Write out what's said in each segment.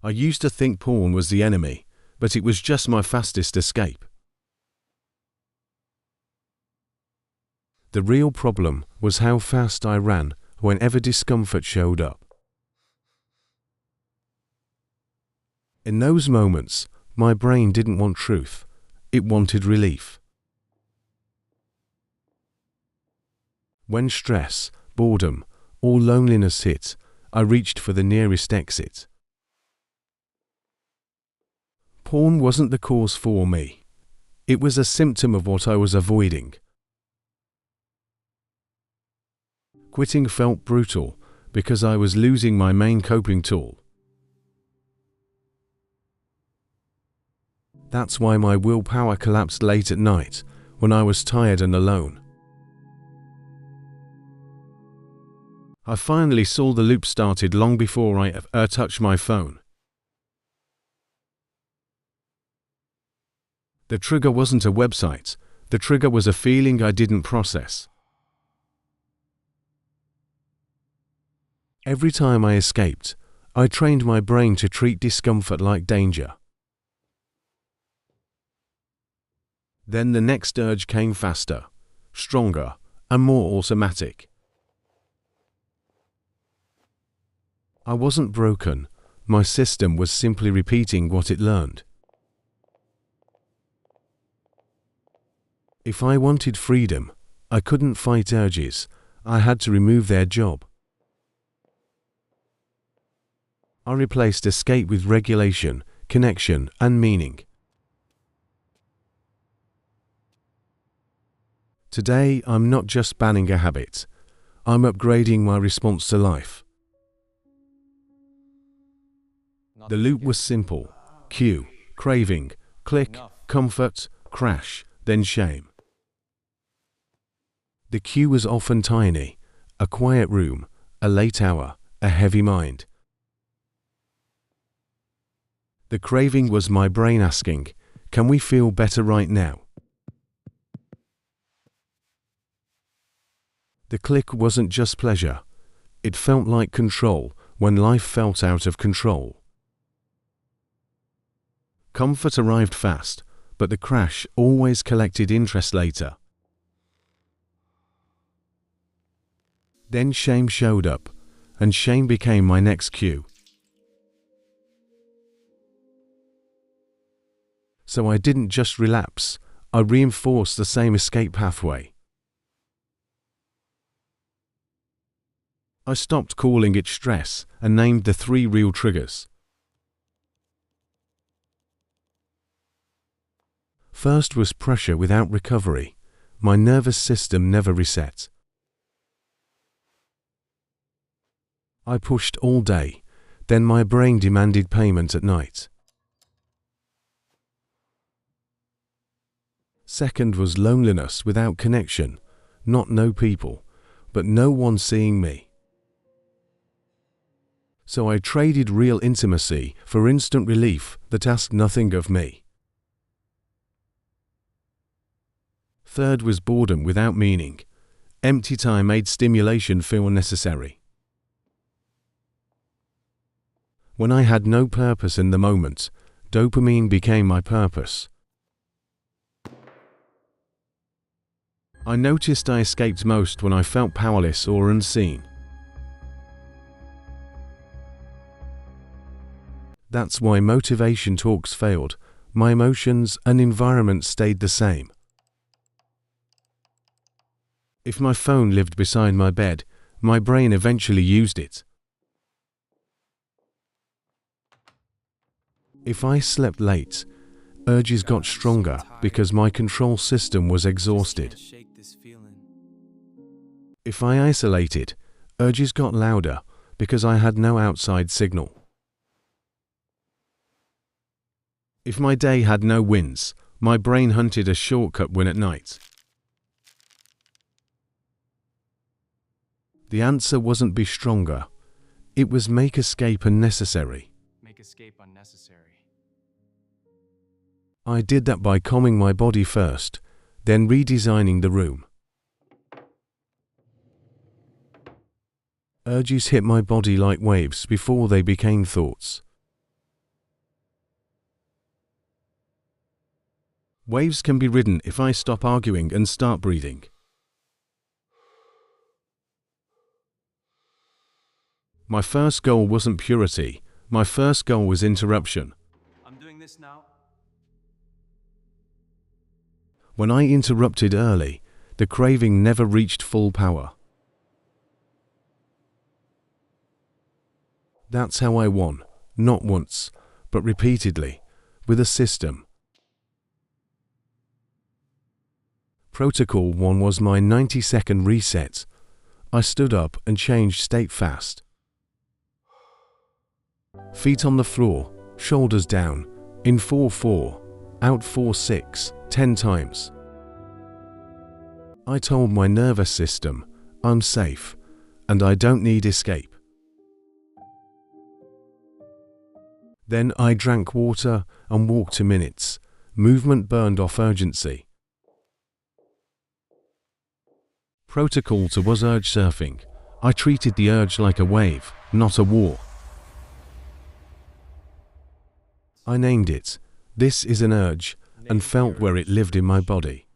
I used to think porn was the enemy, but it was just my fastest escape. The real problem was how fast I ran whenever discomfort showed up. In those moments, my brain didn't want truth, it wanted relief. When stress, boredom, or loneliness hit, I reached for the nearest exit. Porn wasn't the cause for me. It was a symptom of what I was avoiding. Quitting felt brutal because I was losing my main coping tool. That's why my willpower collapsed late at night when I was tired and alone. I finally saw the loop started long before I touched my phone. The trigger wasn't a website, the trigger was a feeling I didn't process. Every time I escaped, I trained my brain to treat discomfort like danger. Then the next urge came faster, stronger, and more automatic. I wasn't broken, my system was simply repeating what it learned. If I wanted freedom, I couldn't fight urges, I had to remove their job. I replaced escape with regulation, connection, and meaning. Today, I'm not just banning a habit, I'm upgrading my response to life. The loop was simple: cue, craving, click, comfort, crash, then shame. The cue was often tiny: a quiet room, a late hour, a heavy mind. The craving was my brain asking, "Can we feel better right now?" The click wasn't just pleasure, it felt like control when life felt out of control. Comfort arrived fast, but the crash always collected interest later. Then shame showed up, and shame became my next cue. So I didn't just relapse, I reinforced the same escape pathway. I stopped calling it stress and named the 3 real triggers. First was pressure without recovery. My nervous system never reset. I pushed all day, then my brain demanded payment at night. Second was loneliness without connection, not no people, but no one seeing me. So I traded real intimacy for instant relief that asked nothing of me. Third was boredom without meaning. Empty time made stimulation feel necessary. When I had no purpose in the moment, dopamine became my purpose. I noticed I escaped most when I felt powerless or unseen. That's why motivation talks failed. My emotions and environment stayed the same. If my phone lived beside my bed, my brain eventually used it. If I slept late, urges got stronger because my control system was exhausted. If I isolated, urges got louder because I had no outside signal. If my day had no wins, my brain hunted a shortcut win at night. The answer wasn't be stronger, it was make escape unnecessary. Make escape unnecessary. I did that by calming my body first, then redesigning the room. Urges hit my body like waves before they became thoughts. Waves can be ridden if I stop arguing and start breathing. My first goal wasn't purity. My first goal was interruption. I'm doing this now. When I interrupted early, the craving never reached full power. That's how I won, not once, but repeatedly, with a system. Protocol 1 was my 90-second reset. I stood up and changed state fast. Feet on the floor, shoulders down, in 4-4, out 4-6, 10 times. I told my nervous system, I'm safe, and I don't need escape. Then I drank water and walked 2 minutes. Movement burned off urgency. Protocol 2 was urge surfing. I treated the urge like a wave, not a war. I named it, this is an urge, and felt where it lived in my body.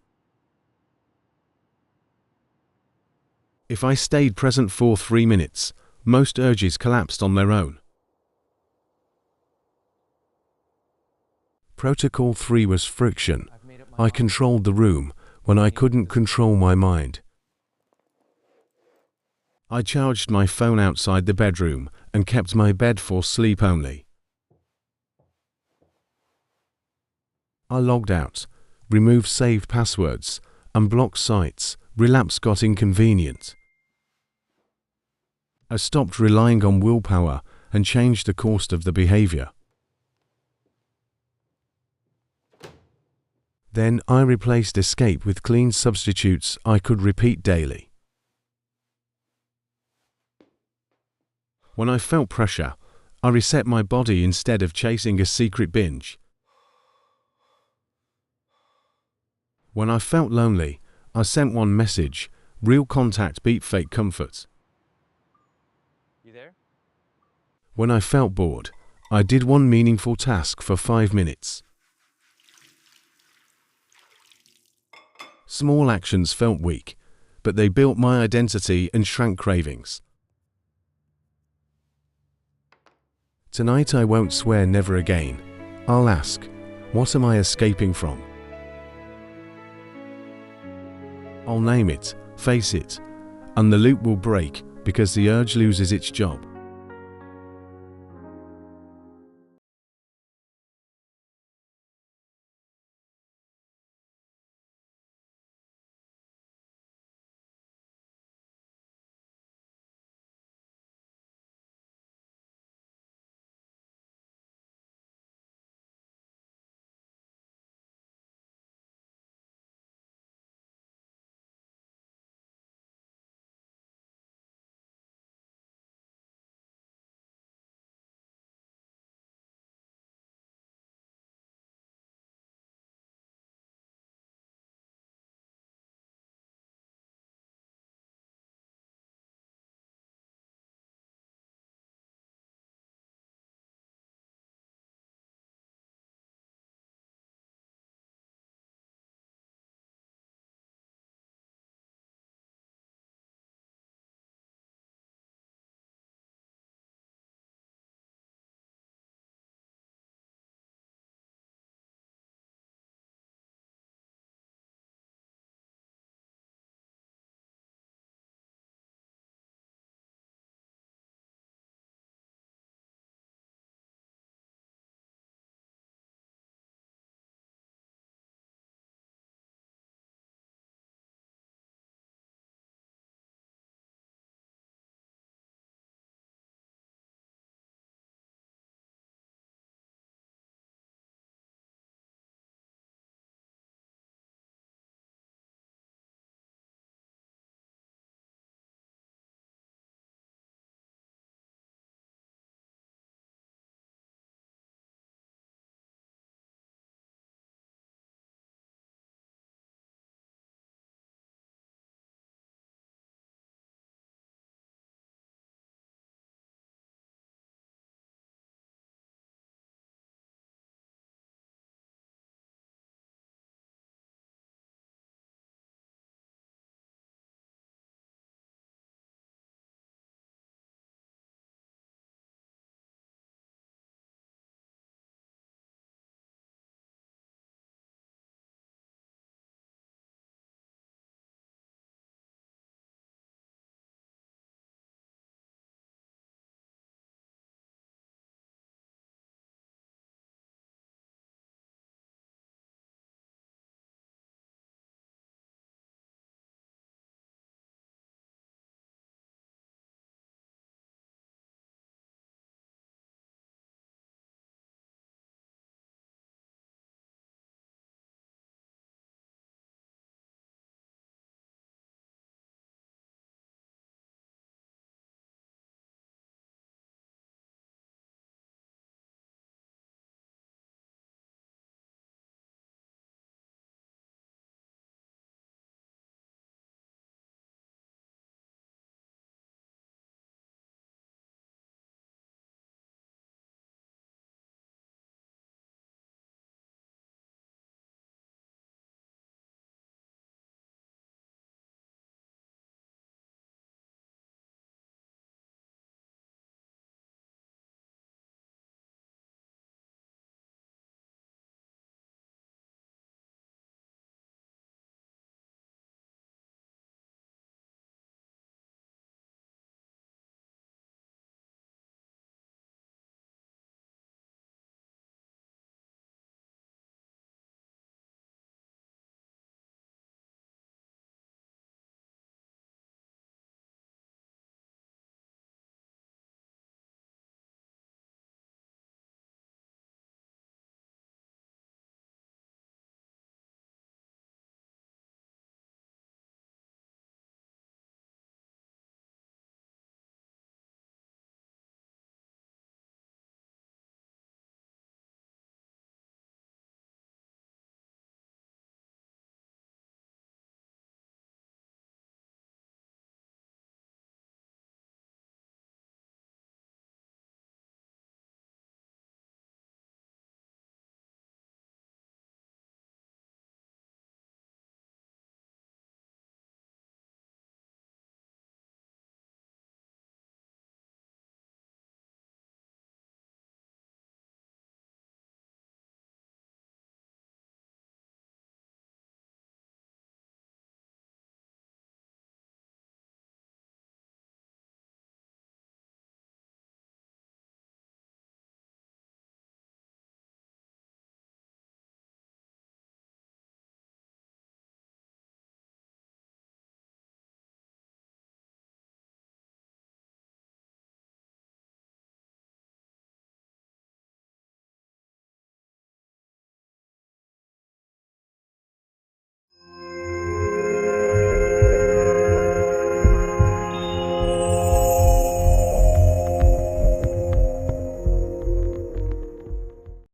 If I stayed present for 3 minutes, most urges collapsed on their own. Protocol 3 was friction. I controlled the room when I couldn't control my mind. I charged my phone outside the bedroom and kept my bed for sleep only. I logged out, removed saved passwords, and blocked sites. Relapse got inconvenient. I stopped relying on willpower and changed the course of the behavior. Then I replaced escape with clean substitutes I could repeat daily. When I felt pressure, I reset my body instead of chasing a secret binge. When I felt lonely, I sent one message, real contact beat fake comfort. You there? When I felt bored, I did one meaningful task for 5 minutes. Small actions felt weak, but they built my identity and shrank cravings. Tonight I won't swear never again. I'll ask, what am I escaping from? I'll name it, face it, and the loop will break because the urge loses its job.